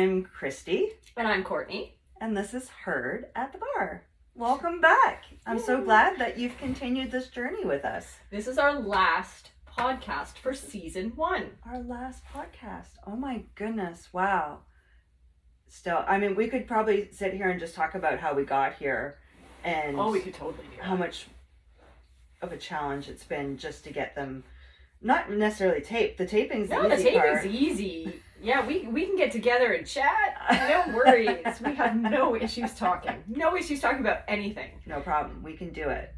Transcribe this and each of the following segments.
I'm Kristy. And I'm Courtney. And this is Heard at the Bar. Welcome back. I'm so glad that you've continued this journey with us. This is our last podcast for season 1. Our last podcast. Oh my goodness. Wow. Still, I mean, we could probably sit here and just talk about how we got here and we could totally do that. How much of a challenge it's been just to get them, not necessarily taped. The taping's the easy part. The taping's easy. Yeah, we can get together and chat. No worries. We have no issues talking. No issues talking about anything. No problem. We can do it.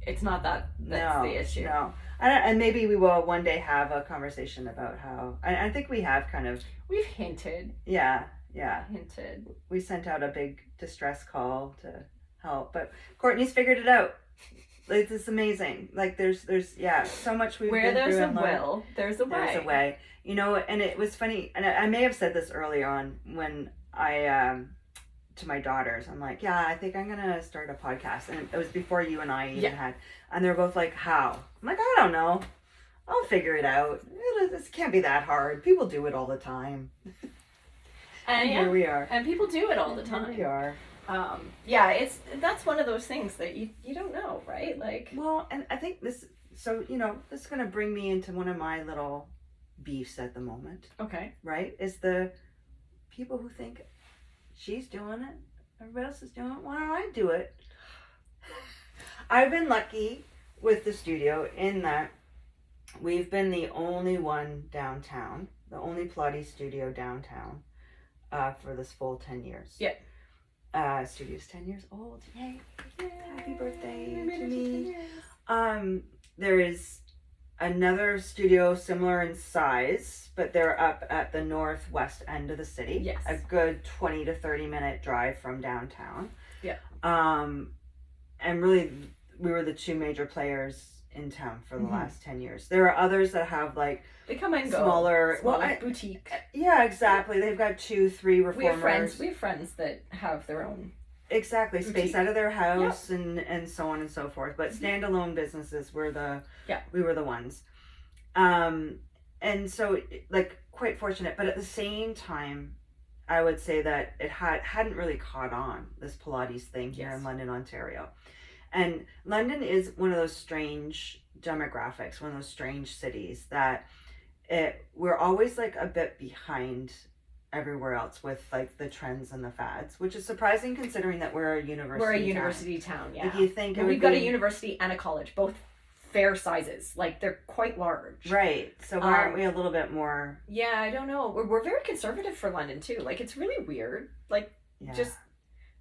It's not that's the issue. No. And maybe we will one day have a conversation about how... I think we have kind of... We've hinted. Yeah. Hinted. We sent out a big distress call to help. But Courtney's figured it out. It's amazing. Like, there's so much we've been through and learned. Where there's a will, there's a way. There's a way. You know, and it was funny, and I may have said this early on when I... to my daughters, I'm like, yeah, I think I'm gonna start a podcast, and it was before you and I even had, and they're both like, how? I'm like, I don't know, I'll figure it out. This can't be that hard. People do it all the time. And here we are. And people do it all the time. Here we are. That's one of those things that you don't know, right? Like, well, and I think this is gonna bring me into one of my little beefs at the moment. Okay. Right? Is the people who think she's doing it, everybody else is doing it, why don't I do it? I've been lucky with the studio in that we've been the only one downtown, the only Pilates studio downtown for this full 10 years. Yeah. Studio's 10 years old. Yay. Happy birthday to me. There is another studio similar in size, but they're up at the northwest end of the city. Yes. A good 20 to 30 minute drive from downtown. Yeah. And really, we were the two major players in town for the last 10 years. There are others that have like they come and go. Smaller boutique. Yeah, exactly. They've got 2-3 reformers. We have friends that have their own. Exactly, boutique. Space out of their house and so on and so forth. But standalone businesses were we were the ones. And so like quite fortunate, but at the same time, I would say that it hadn't really caught on, this Pilates thing here in London, Ontario. And London is one of those strange demographics, one of those strange cities that we're always like a bit behind everywhere else with like the trends and the fads, which is surprising considering that we're a university. We're a university town, yeah. Like you think we've got a university and a college, both fair sizes. Like they're quite large. Right. So why aren't we a little bit more? Yeah, I don't know. We're very conservative for London too. Like it's really weird. Like just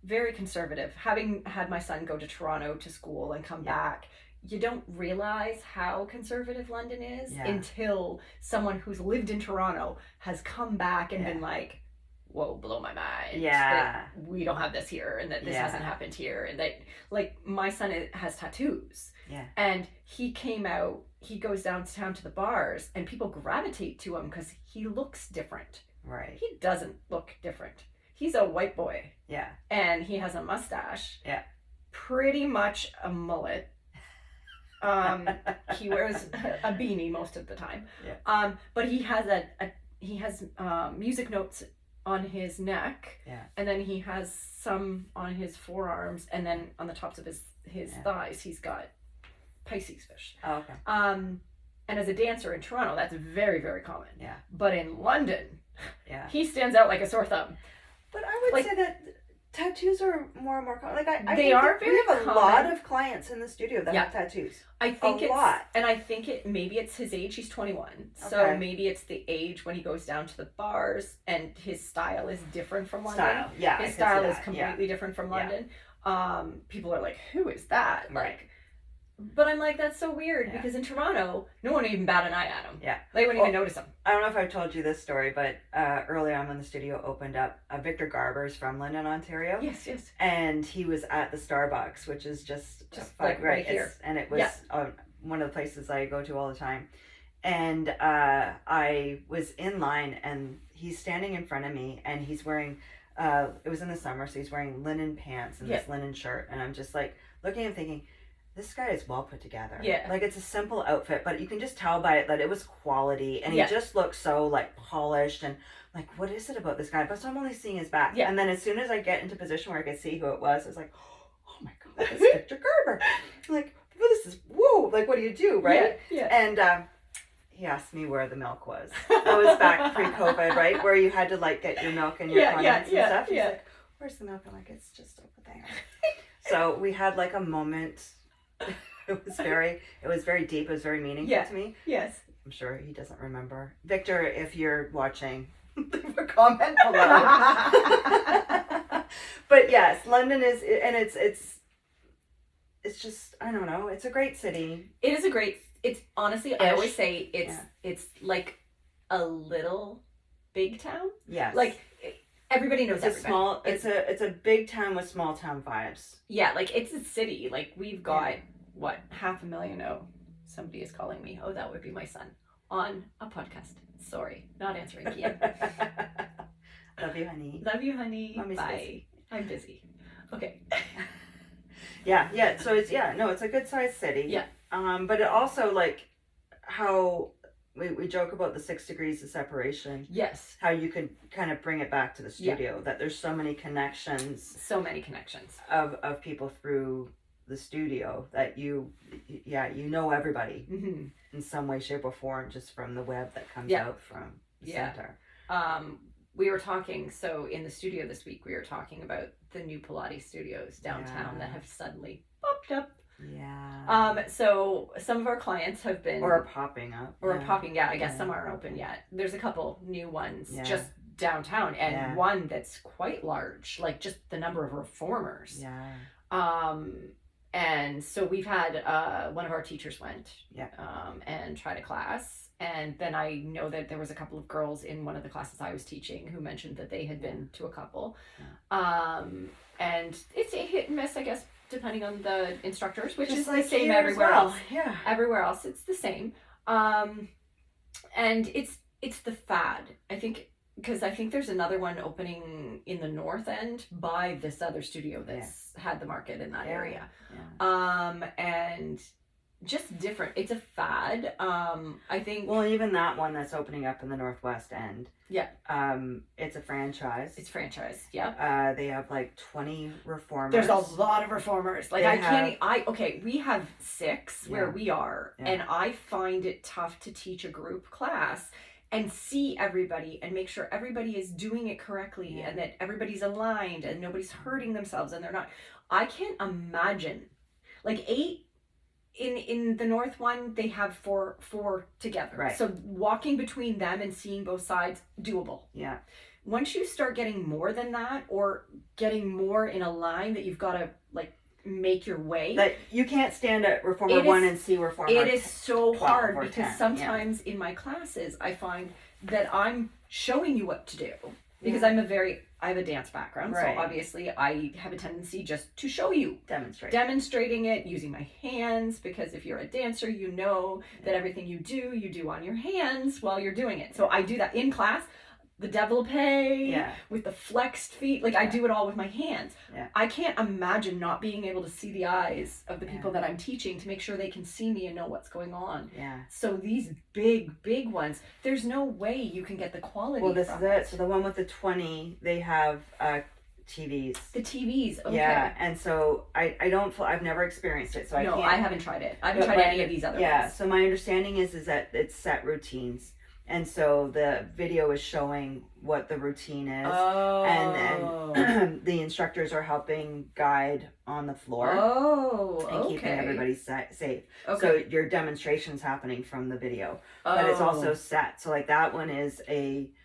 very conservative. Having had my son go to Toronto to school and come back, you don't realize how conservative London is until someone who's lived in Toronto has come back and been like, whoa, blow my mind. Yeah. That we don't have this here and that this hasn't happened here. And that, like, my son has tattoos. Yeah. And he goes downtown to the bars and people gravitate to him because he looks different. Right. He doesn't look different. He's a white boy. Yeah. And he has a mustache. Yeah. Pretty much a mullet. He wears a beanie most of the time. Yeah. But he has music notes on his neck. Yeah. And then he has some on his forearms, and then on the tops of his thighs he's got Pisces fish. Oh, okay. And as a dancer in Toronto, that's very, very common. Yeah. But in London, he stands out like a sore thumb. But I would say that tattoos are more and more common. Like we have a lot of clients in the studio that have tattoos. I think a lot. And I think maybe it's his age. He's 21, so maybe it's the age when he goes down to the bars, and his style is different from London. His style is completely different from London. People are like, "Who is that?" Right. Like, but I'm like, that's so weird because in Toronto, no one would even bat an eye at him. Yeah. They wouldn't even notice him. I don't know if I've told you this story, but early on when the studio opened up, Victor Garber's from London, Ontario. Yes. And he was at the Starbucks, which is just like right here. And it was one of the places I go to all the time. And I was in line, and he's standing in front of me, and he's wearing, it was in the summer, so he's wearing linen pants and this linen shirt. And I'm just like looking and thinking, this guy is well put together. Yeah. Like, it's a simple outfit, but you can just tell by it that it was quality, and he Yeah. just looked so, like, polished, and, like, what is it about this guy? But so I'm only seeing his back. Yeah. And then as soon as I get into position where I could see who it was, I was like, oh my God, it's Victor Garber. Like, well, this is, whoa, like, what do you do, right? Yeah. And he asked me where the milk was. It was back pre-COVID, right? Where you had to, like, get your milk and your condiments and stuff. He's like, where's the milk? I'm like, it's just over there. So we had, like, a moment. It was very deep. It was very meaningful to me. Yes. I'm sure he doesn't remember. Victor, if you're watching, leave a comment below. But yes, London is, and it's just, I don't know. It's a great city. It is a great. It's honestly, I always say it's like a little big town. Yes. Like everybody knows everybody. It's a big town with small town vibes. Yeah, like it's a city. Like we've got what 500,000. Oh, somebody is calling me. Oh, that would be my son on a podcast. Sorry, not answering Kian. Love you, honey. Love you, honey. Mommy's Bye. busy. I'm busy. Okay. Yeah. So it's a good sized city. Yeah. But it also, like, how we joke about the 6 degrees of separation. Yes. How you could kind of bring it back to the studio. That there's so many connections. So many connections Of people through the studio that you know everybody in some way, shape, or form just from the web that comes out from the center. We were talking, so in the studio this week, we were talking about the new Pilates studios downtown that have suddenly popped up. Yeah. So some of our clients have been... Or popping up. I guess some aren't open yet. There's a couple new ones just downtown, and one that's quite large, like just the number of reformers. Yeah. And so we've had, one of our teachers went and tried a class. And then I know that there was a couple of girls in one of the classes I was teaching who mentioned that they had been to a couple. And it's a hit and miss, I guess, depending on the instructors, which is like the same everywhere else. Yeah. Everywhere else, it's the same. And it's the fad, I think, because I think there's another one opening in the north end by this other studio that's had the market in that area. Yeah. And just different. It's a fad. I think. Well, even that one that's opening up in the northwest end. Yeah. It's a franchise. It's franchise. Yeah. They have like 20 reformers. There's a lot of reformers. Like we have 6 where we are, and I find it tough to teach a group class and see everybody and make sure everybody is doing it correctly and that everybody's aligned and nobody's hurting themselves and they're not. I can't imagine like 8. In the north one, they have four together. Right. So walking between them and seeing both sides, doable. Yeah. Once you start getting more than that, or getting more in a line that you've got to like make your way. That you can't stand at reformer 1 and see reformer. It is so hard because 10. sometimes in my classes I find that I'm showing you what to do. Because I have a dance background, so obviously I have a tendency just to show you. Demonstrating it using my hands, because if you're a dancer, you know that everything you do on your hands while you're doing it. So I do that in class, the développé, with the flexed feet, like I do it all with my hands. Yeah. I can't imagine not being able to see the eyes of the people that I'm teaching to make sure they can see me and know what's going on. Yeah. So these big ones, there's no way you can get the quality. Well, this is it. So the one with the 20, they have TVs. The TVs, okay. Yeah, and so I've never experienced it, so I can't. No, I haven't tried it. I haven't tried any of these other ones. Yeah, so my understanding is that it's set routines. And so the video is showing what the routine is. Oh. And then the instructors are helping guide on the floor. Oh, and keeping everybody safe. Okay. So your demonstration's happening from the video. Oh. But it's also set. So like that one is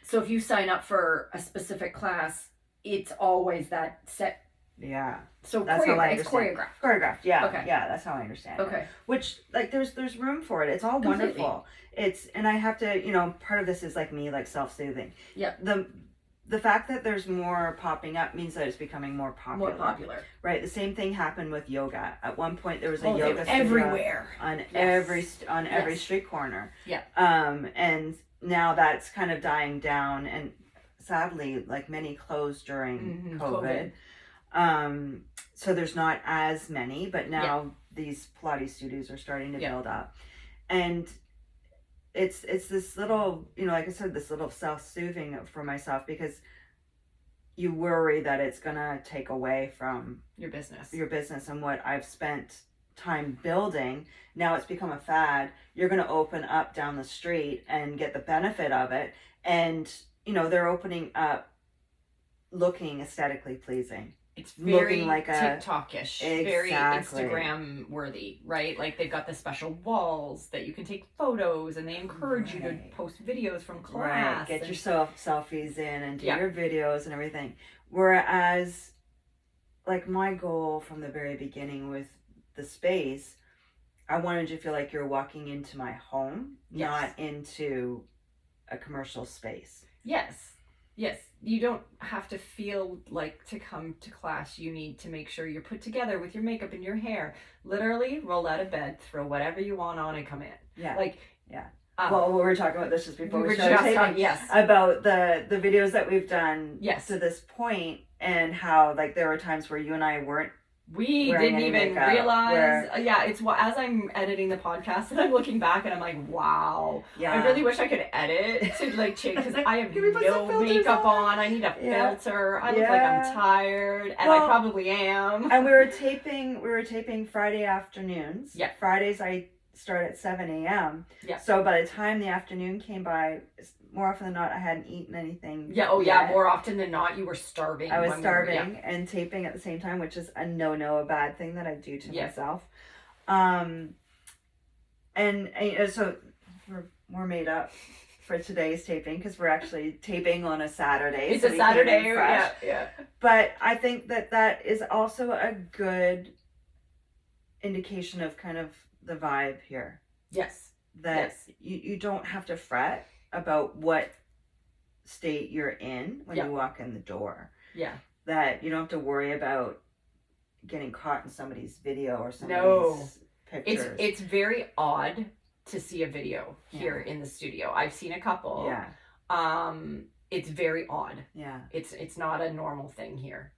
So if you sign up for a specific class, it's always that set. Yeah. So that's how I understand. It's choreographed. Choreographed, yeah. Okay. Yeah, that's how I understand it. Okay. Which, like, there's room for it. It's all completely wonderful. And I have to, part of this is like me, like self-soothing. Yeah. The fact that there's more popping up means that it's becoming more popular. Right. The same thing happened with yoga. At one point there was a yoga studio everywhere on every street corner. Yeah. And now that's kind of dying down, and sadly, like many closed during COVID. So there's not as many, but now these Pilates studios are starting to build up. And it's this little, like I said, this little self-soothing for myself, because you worry that it's gonna take away from your business and what I've spent time building. Now it's become a fad. You're gonna open up down the street and get the benefit of it, and they're opening up looking aesthetically pleasing. It's very like TikTok-ish, exactly. Very Instagram worthy, right? Like they've got the special walls that you can take photos, and they encourage you to post videos from class. Right. Get yourself selfies in and do your videos and everything. Whereas, like, my goal from the very beginning with the space, I wanted you to feel like you're walking into my home, not into a commercial space. Yes. You don't have to feel like to come to class you need to make sure you're put together with your makeup and your hair. Literally roll out of bed, throw whatever you want on, and come in. Well, we were talking about this just before we started taping. About the videos that we've done to this point, and how there were times where you and I weren't. We didn't even realize. It's as I'm editing the podcast and I'm looking back and I'm like, wow. Yeah. I really wish I could edit to change, because I have no makeup on. I need a filter. I look like I'm tired, and I probably am. And we were taping Friday afternoons. Yeah. Fridays I start at 7 a.m. Yeah. So by the time the afternoon came by, more often than not, I hadn't eaten anything. More often than not, you were starving. I was starving and taping at the same time, which is a bad thing that I do to myself. And so we're made up for today's taping, because we're actually taping on a Saturday. It's a Saturday, yeah. But I think that is also a good indication of kind of the vibe here. Yes. That you don't have to fret about what state you're in when you walk in the door. Yeah. That you don't have to worry about getting caught in somebody's video or somebody's pictures. It's very odd to see a video here in the studio. I've seen a couple. Yeah. It's very odd. Yeah. It's not a normal thing here.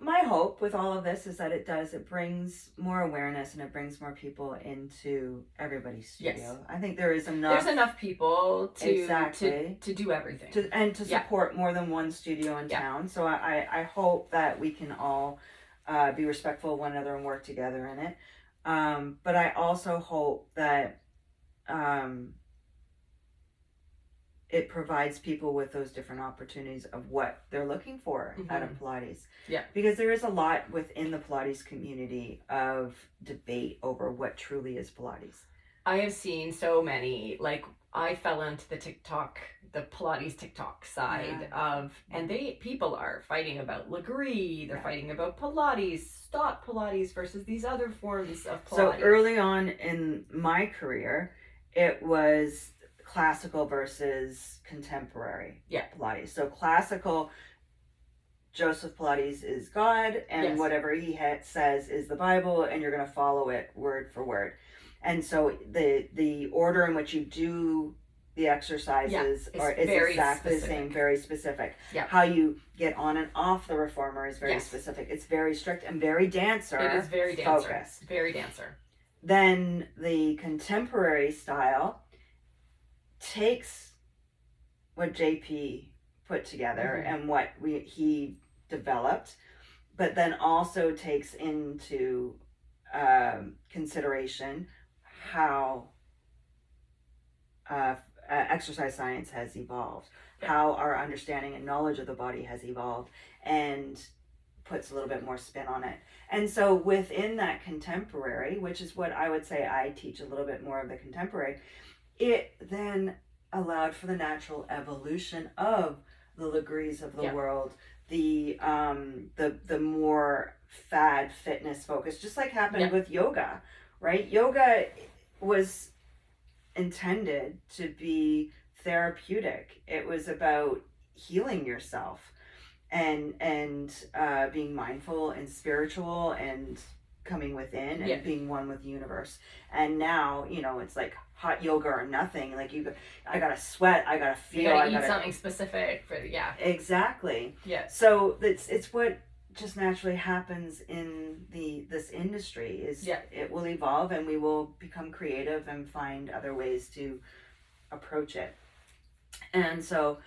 My hope with all of this is that it brings more awareness, and it brings more people into everybody's studio. Yes. I think there's enough people to do everything. To support more than one studio in town. So I hope that we can all be respectful of one another and work together in it. But I also hope that it provides people with those different opportunities of what they're looking for out of Pilates. Yeah. Because there is a lot within the Pilates community of debate over what truly is Pilates. I have seen so many, I fell into the Pilates TikTok side of, and people are fighting about Lagree, they're fighting about Pilates, stock Pilates versus these other forms of Pilates. So early on in my career, it was classical versus contemporary Pilates. So classical, Joseph Pilates is God, and whatever he says is the Bible, and you're going to follow it word for word. And so the order in which you do the exercises is exactly the same, very specific. Yeah. How you get on and off the reformer is very specific. It's very strict and very dancer. It is very dancer. Focused. Very dancer. Then the contemporary style takes what JP put together and what he developed, but then also takes into consideration how exercise science has evolved, how our understanding and knowledge of the body has evolved, and puts a little bit more spin on it. And so within that contemporary, which is what I would say I teach a little bit more of the contemporary, it then allowed for the natural evolution of the Lagrees of the world, the more fad fitness focus, just like happened with yoga, right? Yoga was intended to be therapeutic. It was about healing yourself and being mindful and spiritual and coming within and being one with the universe. And now, it's like hot yoga or nothing. Like I gotta sweat, I gotta feel, you gotta eat something specific for exactly. Yeah. So it's what just naturally happens in this industry is Yeah. it will evolve and we will become creative and find other ways to approach it. And so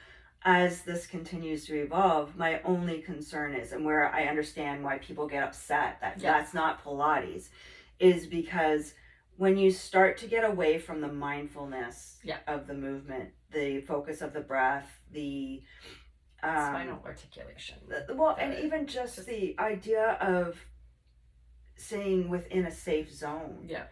as this continues to evolve, my only concern is, and where I understand why people get upset that that's not Pilates, is because when you start to get away from the mindfulness of the movement, the focus of the breath, the spinal articulation. And even just the idea of staying within a safe zone. Yeah.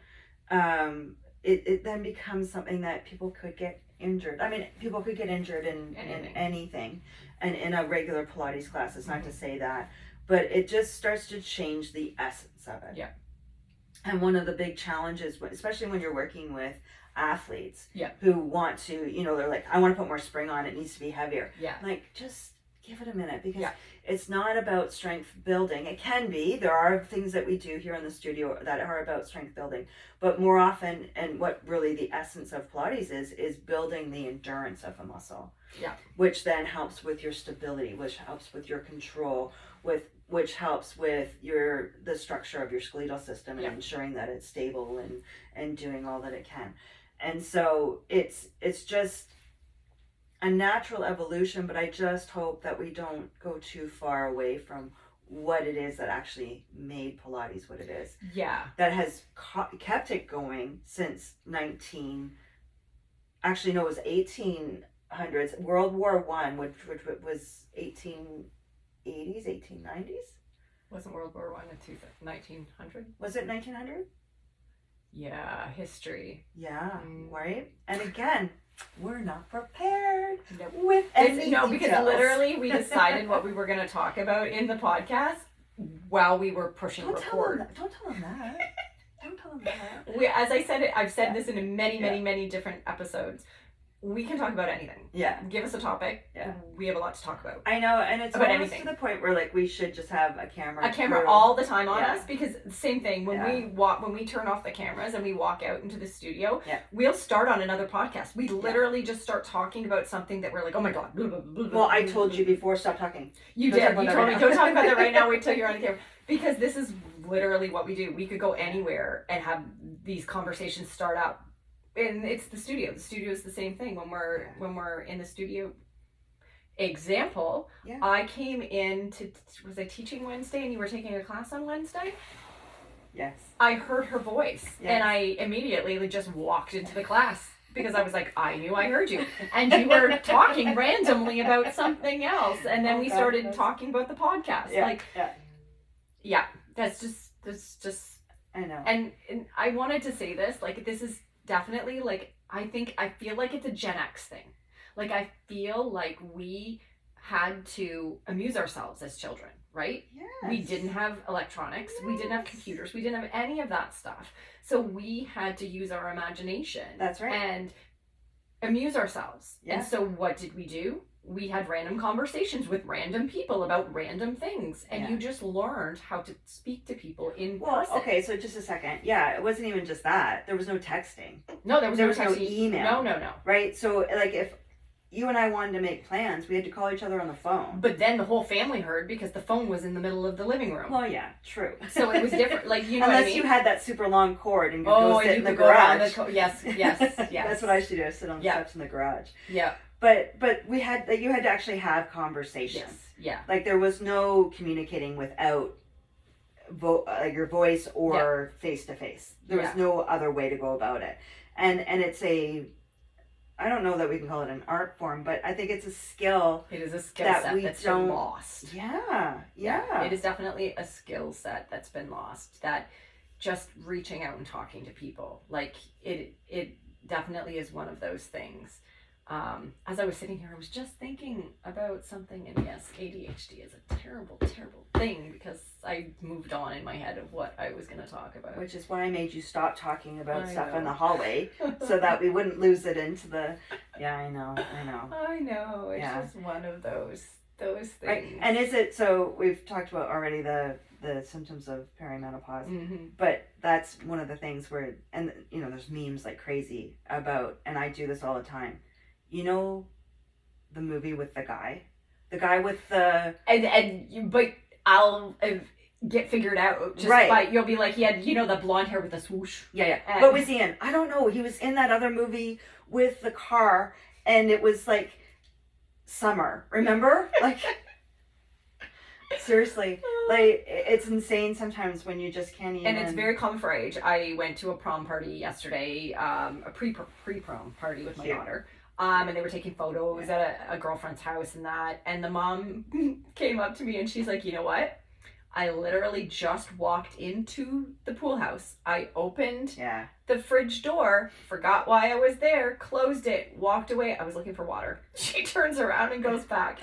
It then becomes something that people could get injured. I mean, people could get injured in anything. And in a regular Pilates class, it's not to say that. But it just starts to change the essence of it. Yeah. And one of the big challenges, especially when you're working with athletes yeah. who want to, you know, they're like, I want to put more spring on, it needs to be heavier. Yeah. Like, just give it a minute, because yeah. it's not about strength building. It can be. There are things that we do here in the studio that are about strength building. But more often, and what really the essence of Pilates is building the endurance of the muscle. Yeah. Which then helps with your stability, which helps with your control, which helps with the structure of your skeletal system and ensuring that it's stable and doing all that it can. And so it's just a natural evolution, but I just hope that we don't go too far away from what it is that actually made Pilates what it is. Yeah. That has kept it going since it was 1800s, World War I, which was 1880s, 1890s? Wasn't World War I in 1900? Was it 1900? Yeah, history. Yeah, right? And again, we're not prepared with any No, details. because literally we decided what we were going to talk about in the podcast while we were pushing record. Don't tell them that. Don't tell them that. As I said it, I've said this in many different episodes. We can talk about anything. Yeah. Give us a topic. Yeah. We have a lot to talk about. I know, and it's about almost anything. to the point where like we should just have a camera all the time on us, because same thing when Yeah. when we turn off the cameras and we walk out into the studio, Yeah. we'll start on another podcast. We literally just start talking about something that we're like, oh my god. Well, I told you before, stop talking. You Don't did. talk about You that told right me, now. don't talk about that right now. Wait till you're on the camera. Because this is literally what we do. We could go anywhere and have these conversations start up. And it's the studio. The studio is the same thing when we're in the studio. Example, I came in was I teaching Wednesday and you were taking a class on Wednesday? Yes. I heard her voice and I immediately just walked into the class because I was like, I knew I heard you. And you were talking randomly about something else. And then we started talking about the podcast. That's just I know. And I wanted to say this, like, this is definitely, like, I feel like it's a Gen X thing. Like, I feel like we had to amuse ourselves as children, right? Yes. We didn't have electronics. Yes. We didn't have computers. We didn't have any of that stuff. So we had to use our imagination. That's right. And amuse ourselves. Yeah. And so what did we do? We had random conversations with random people about random things. And you just learned how to speak to people in person. Okay, so just a second. Yeah, it wasn't even just that. There was no texting. No, there was no email. No. Right? So, like, if you and I wanted to make plans, we had to call each other on the phone. But then the whole family heard because the phone was in the middle of the living room. Well, yeah, true. So it was different. Like, you know Unless what I mean? you had that super long cord and you could go sit in the garage. Yes. That's what I used to do. I sit on the steps in the garage. Yeah. But you had to actually have conversation. Yes. Yeah. Like, there was no communicating without your voice or face to face. There was no other way to go about it. And it's I don't know that we can call it an art form, but I think it's a skill. It is a skill set that's been lost. Yeah. It is definitely a skill set that's been lost. That just reaching out and talking to people, like, it definitely is one of those things. As I was sitting here, I was just thinking about something, and yes, ADHD is a terrible, terrible thing because I moved on in my head of what I was going to talk about. Which is why I made you stop talking about stuff in the hallway so that we wouldn't lose it into the... Yeah, I know. It's just one of those things. Right. And is it... So we've talked about already the symptoms of perimenopause, but that's one of the things where... And, you know, there's memes like crazy about... And I do this all the time. You know the movie with the guy with the... But I'll get figured out just by, you'll be like, he had, you know, the blonde hair with the swoosh. Yeah. What was he in? I don't know. He was in that other movie with the car, and it was like summer. Remember? Like, seriously, like, it's insane sometimes when you just can't even. And it's very common for age. I went to a prom party yesterday, a pre-prom party with my daughter. And they were taking photos at a girlfriend's house and that. And the mom came up to me and she's like, you know what? I literally just walked into the pool house. I opened the fridge door, forgot why I was there, closed it, walked away. I was looking for water. She turns around and goes back.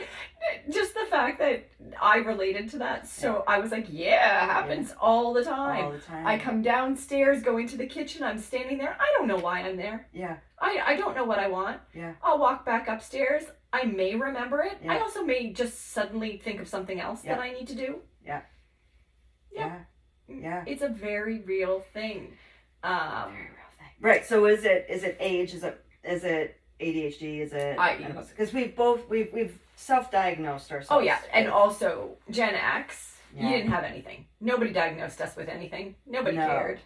Just the fact that I related to that. So I was like, happens all the time. All the time. I come downstairs, go into the kitchen, I'm standing there. I don't know why I'm there. Yeah. I don't know what I want. Yeah. I'll walk back upstairs. I may remember it. I also may just suddenly think of something else that I need to do. Yeah. It's a very real thing. Very real thing. Right. So is it age? Is it ADHD? Is it? Because we've self-diagnosed ourselves. Oh yeah, and also Gen X. You didn't have anything. Nobody diagnosed us with anything. Nobody cared.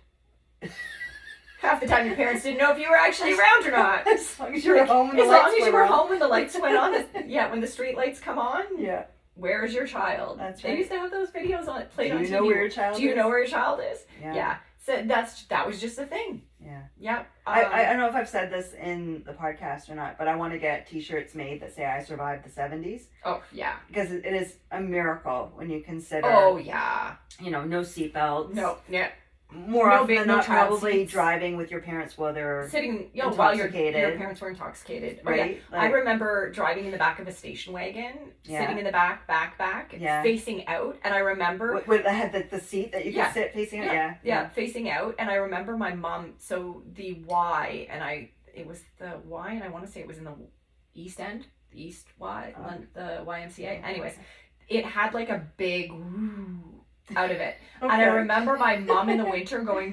Half the time your parents didn't know if you were actually around or not. As long as you were home when the lights As long as you were home when the lights went on. When the street lights come on. Yeah. Where's your child? That's right. They used to have those videos on played on TV. Do you know where your child is? Do you know where your child is? Yeah. So that was just a thing. Yeah. Yeah. I don't know if I've said this in the podcast or not, but I want to get t-shirts made that say I survived the 70s. Oh, yeah. Because it is a miracle when you consider. Oh, yeah. You know, no seatbelts. No, yeah. More often than not, probably driving with your parents while they're sitting, while your parents were intoxicated. Right? Oh, yeah. I remember driving in the back of a station wagon, sitting in the back, facing out, and I remember with the seat that you can sit facing out. Yeah, facing out, and I remember my mom. So the Y, it was the Y, and I want to say it was in the East End, the East Y, the YMCA. Anyways, it had like a big out of it. Okay. And I remember my mom in the winter going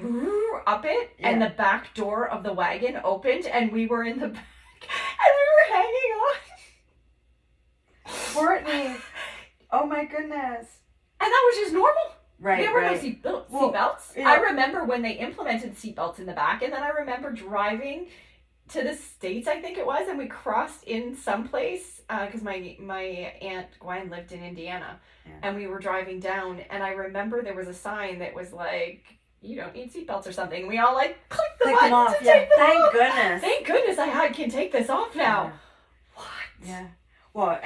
up it, and the back door of the wagon opened, and we were in the back, and we were hanging on. Courtney, oh my goodness. And that was just normal. Right, there were no seatbelts. I remember when they implemented seatbelts in the back, and then I remember driving to the States, I think it was, and we crossed in someplace, because my Aunt Gwen lived in Indiana. And we were driving down, and I remember there was a sign that was like, you don't need seatbelts or something. We all like clicked the button off. to take them Thank off. goodness. Thank goodness I can take this off now. Yeah. What? Yeah. Well,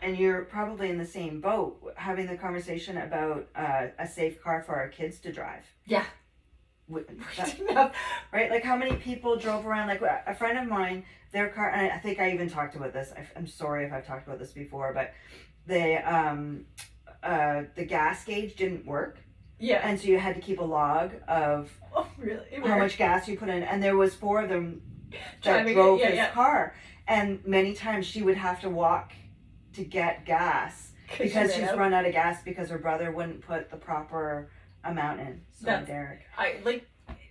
and you're probably in the same boat, having the conversation about a safe car for our kids to drive. Yeah. Right? Like, how many people drove around? Like, a friend of mine, their car, and I think I even talked about this. I'm sorry if I've talked about this before, but the gas gauge didn't work. Yeah. And so you had to keep a log of how much gas you put in. And there was 4 of them that drove his car. And many times she would have to walk to get gas because she's run out of gas because her brother wouldn't put the proper amount in. So Derek.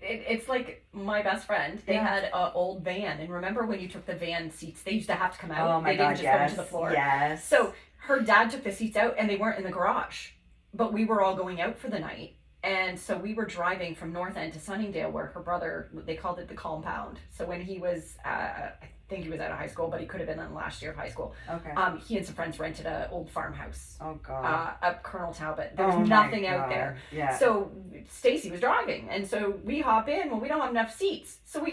It's like my best friend. They had an old van. And remember when you took the van seats, they used to have to come out. Oh my God, didn't just go into the floor. Yes. So her dad took the seats out and they weren't in the garage. But we were all going out for the night. And so we were driving from North End to Sunningdale where her brother, they called it the compound. So when he was, I think he was out of high school, but he could have been in the last year of high school. Okay. He and some friends rented an old farmhouse. Oh, God. Up Colonel Talbot. There was nothing out there. Yeah. So Stacy was driving. And so we hop in. Well, we don't have enough seats. So we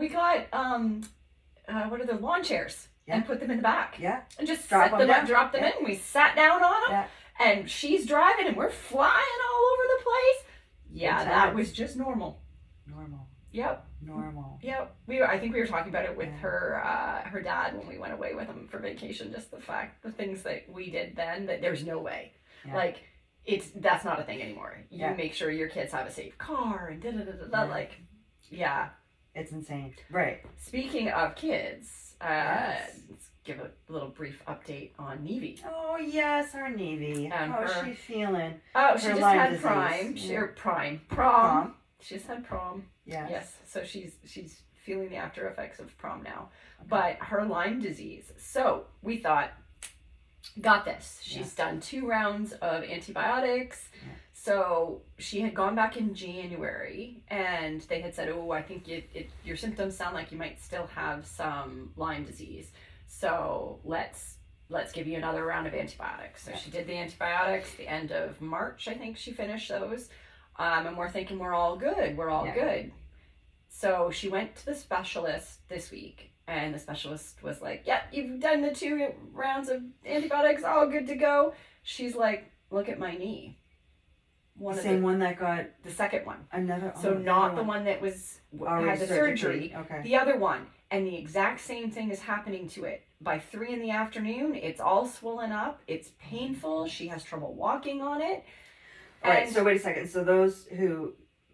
got what are the lawn chairs? And put them in the back. Yeah. And just drop them in. We sat down on them. Yeah. And she's driving and we're flying all over the place. Yeah, that was just normal. Normal. Yep. Normal. Yep. I think we were talking about it with her dad when we went away with him for vacation. Just the things that we did then, that there's no way. Yeah. Like, that's not a thing anymore. You make sure your kids have a safe car and like, It's insane. Right. Speaking of kids, let's give a little brief update on Nevy. Oh, yes, our Nevy. How's she feeling? Oh, she just had prom. She just had prom. Yes. So she's feeling the after effects of prom now. Okay. But her Lyme disease. So we thought, got this. She's done 2 rounds of antibiotics. Yeah. So she had gone back in January, and they had said, I think your symptoms sound like you might still have some Lyme disease. So let's give you another round of antibiotics. So she did the antibiotics the end of March, I think she finished those. And we're thinking we're all good. We're all good. So she went to the specialist this week, and the specialist was like, you've done the 2 rounds of antibiotics, all good to go. She's like, look at my knee. One that got the second one. Another. So not the one that was had the surgery. Okay. The other one, and the exact same thing is happening to it. By 3 p.m, it's all swollen up. It's painful. She has trouble walking on it. All right. So wait a second. So those who,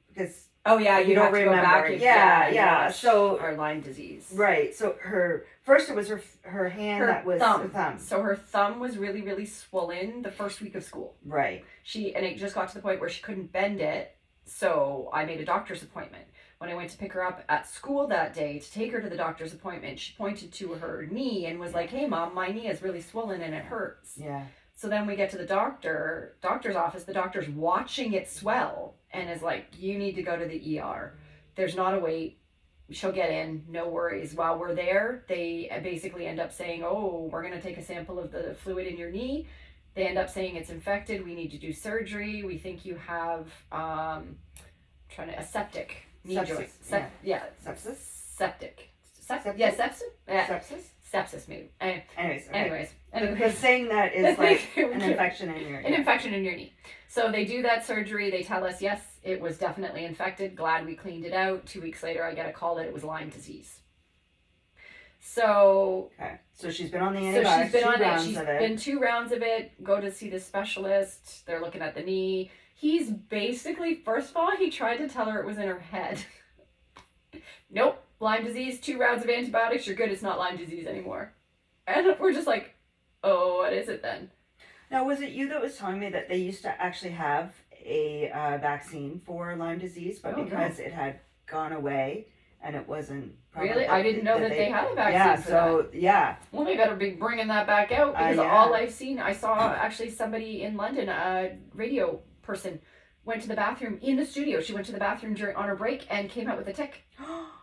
because you don't remember. So or Lyme disease. Right. So it was her hand that was thumb. the thumb. So her thumb was really, really swollen the first week of school. Right. And it just got to the point where she couldn't bend it. So I made a doctor's appointment. When I went to pick her up at school that day to take her to the doctor's appointment, she pointed to her knee and was like, hey mom, my knee is really swollen and it hurts. Yeah. So then we get to the doctor's office. The doctor's watching it swell and is like, you need to go to the ER. There's not a wait. She'll get in. No worries. While we're there, they basically end up saying, we're going to take a sample of the fluid in your knee. They end up saying it's infected. We need to do surgery. We think you have a septic knee joint. Sepsis? Septic. Sepsis? Yeah, sepsis? Yeah. Sepsis? Sepsis, maybe. Anyways. Because saying that is like an infection in your knee. An infection in your knee. So they do that surgery. They tell us, yes, it was definitely infected. Glad we cleaned it out. 2 weeks later, I get a call that it was Lyme disease. So... Okay. So she's been on the antibiotics, She's been 2 rounds of it. Go to see the specialist. They're looking at the knee. He's basically, first of all, he tried to tell her it was in her head. Nope. Lyme disease, 2 rounds of antibiotics, you're good. It's not Lyme disease anymore. And we're just like, what is it then? Now, was it you that was telling me that they used to actually have a vaccine for Lyme disease, but because it had gone away and it wasn't... Really? I didn't know that they had a vaccine for that. Yeah. Well, they better be bringing that back out because all I've seen, I saw actually somebody in London, a radio person, went to the bathroom in the studio. She went to the bathroom on her break and came out with a tick.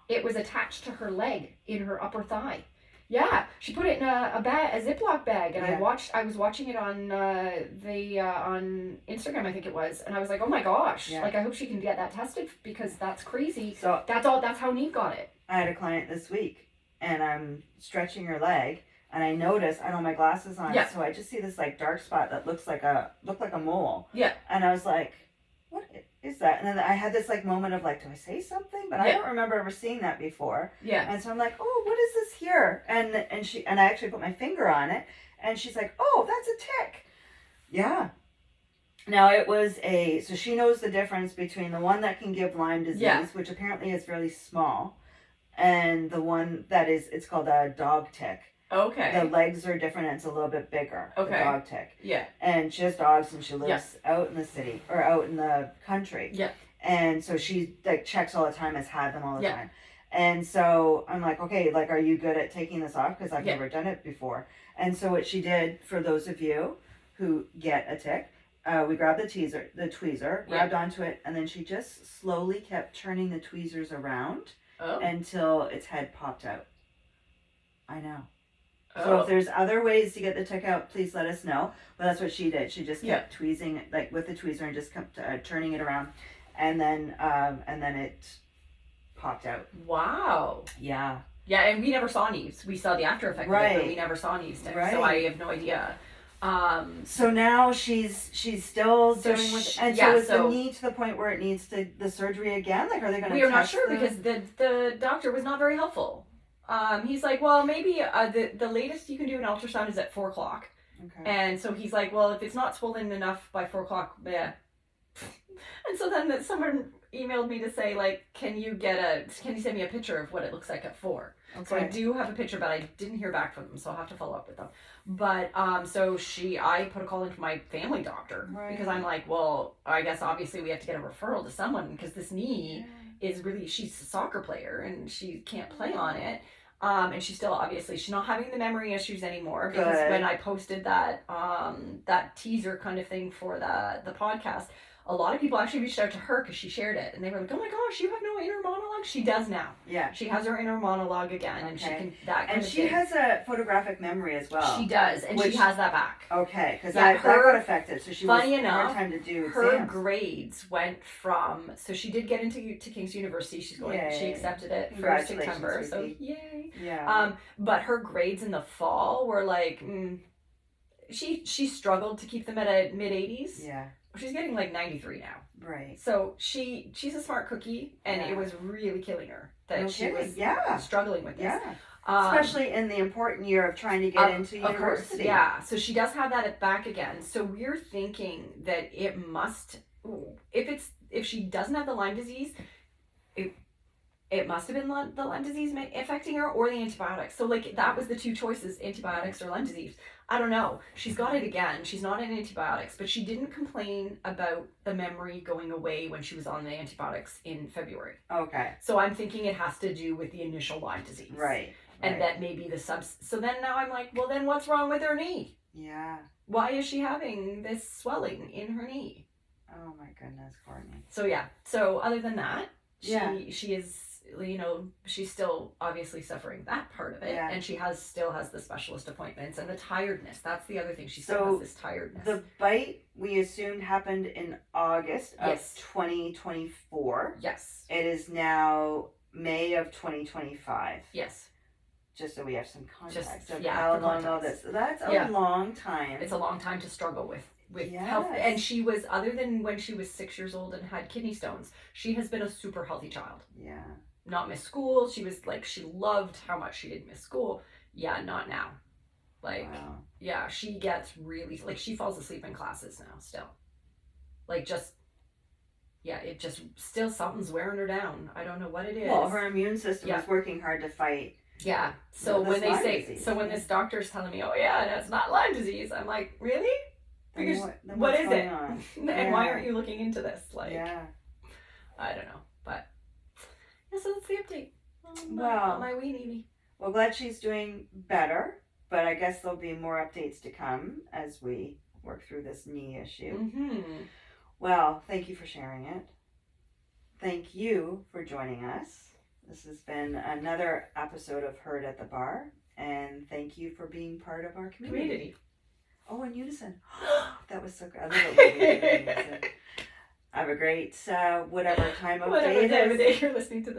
It was attached to her leg in her upper thigh. Yeah, she put it in a Ziploc bag, and I was watching it on on Instagram, I think it was, and I was like, oh my gosh, like I hope she can get that tested because that's crazy. So that's how Neve got it. I had a client this week, and I'm stretching her leg, and I noticed I don't have my glasses on, so I just see this like dark spot that looked like a mole. Yeah, and I was like, what is that? And then I had this like moment of like, do I say something? But I don't remember ever seeing that before. Yeah. And so I'm like, oh, what is this here? And I actually put my finger on it, and she's like, oh, that's a tick. Yeah. Now it was so she knows the difference between the one that can give Lyme disease, which apparently is really small, and the one that it's called a dog tick. Okay. The legs are different and it's a little bit bigger. Okay. The dog tick. Yeah. And she has dogs and she lives out in the city or out in the country. Yeah. And so she like checks all the time, has had them all the time. And so I'm like, okay, like, are you good at taking this off? Because I've never done it before. And so what she did, for those of you who get a tick, we grabbed the tweezer, grabbed onto it, and then she just slowly kept turning the tweezers around until its head popped out. I know. So if there's other ways to get the tick out, please let us know. But that's what she did. She just kept tweezing, like with the tweezer, and just kept turning it around, and then it popped out. Wow. Yeah. Yeah, and we never saw Neve's. We saw the after effect of it, but we never saw Neve's tick. Right. So I have no idea. So now she's still dealing with it. And so is the knee to the point where it needs the surgery again? Like, are they going to? We are not sure because the doctor was not very helpful. He's like, well, maybe the latest you can do an ultrasound is at 4:00. Okay. And so he's like, well, if it's not swollen enough by 4:00, yeah. And so then someone emailed me to say, like, can you send me a picture of what it looks like at 4? Okay. So I do have a picture, but I didn't hear back from them, so I'll have to follow up with them. But so I put a call into my family doctor because I'm like, well, I guess obviously we have to get a referral to someone because this knee is really, she's a soccer player and she can't play on it. And she's still, obviously, she's not having the memory issues anymore, because Good. when I posted that that teaser kind of thing for the podcast, a lot of people actually reached out to her because she shared it, and they were like, "Oh my gosh, you have no inner monologue." She does now. Yeah. She has her inner monologue again, and she can that kind And of she thing. has a photographic memory as well. She does, and Which- she has that back. Okay, because Yeah, that her- got affected, so she was funny hard enough, time to do Her exams. grades went from, so she did get into King's University. She's going. Yay. She accepted it for Congratulations, September. So Ruthie. yay. Yeah. But her grades in the fall were like, she struggled to keep them at a mid-80s. Yeah. She's getting like 93 now. Right. So she's a smart cookie, and Yeah. it was really killing her that No she kidding. was Yeah. struggling with this. Yeah. Especially in the important year of trying to get into Of course, university. yeah. So she does have that back again. So we're thinking that it must, if she doesn't have the Lyme disease, it must have been the Lyme disease affecting her, or the antibiotics. So like that was the two choices: antibiotics or Lyme disease. I don't know. She's got it again. She's not on antibiotics, but she didn't complain about the memory going away when she was on the antibiotics in February. Okay. So I'm thinking it has to do with the initial Lyme disease. Right. And that maybe the So then now I'm like, well, then what's wrong with her knee? Yeah. Why is she having this swelling in her knee? Oh my goodness, Courtney. So yeah. So other than that, Yeah. she is, she's still obviously suffering that part of it, Yeah. and she still has the specialist appointments and the tiredness. That's the other thing. She So, still has this tiredness. The bite we assumed happened in August of Yes. 2024. Yes. It is now May of 2025. Yes. Just so we have some context Just- of yeah, how for long all context. this. That's a Yeah. long time. It's a long time to struggle with Yes. health. And she was, other than when she was 6 years old and had kidney stones, she has been a super healthy child. Yeah. Not miss school. She was like, she loved how much she didn't miss school. Yeah, not now. Like, Wow. yeah, she gets really, like, she falls asleep in classes now still. Like, just, yeah, it just, still something's wearing her down. I don't know what it is. Well, her immune system Yeah. is working hard to fight. Yeah. So This when they Lyme say, disease. so when this doctor's telling me, oh yeah, that's not Lyme disease, I'm like, really? Then Because then what what's is going it? on? And why Yeah. aren't you looking into this? Like, Yeah. I don't know, but yeah, so that's the update. Well. On my weenie. Well, glad she's doing better, but I guess there'll be more updates to come as we work through this knee issue. Mm-hmm. Well, thank you for sharing it. Thank you for joining us. This has been another episode of Heard at the Bar, and thank you for being part of our community. Oh, in unison. That was so good. I love it when we do it in unison. Have a great, whatever time of Whatever day time it of is. day you're listening to this.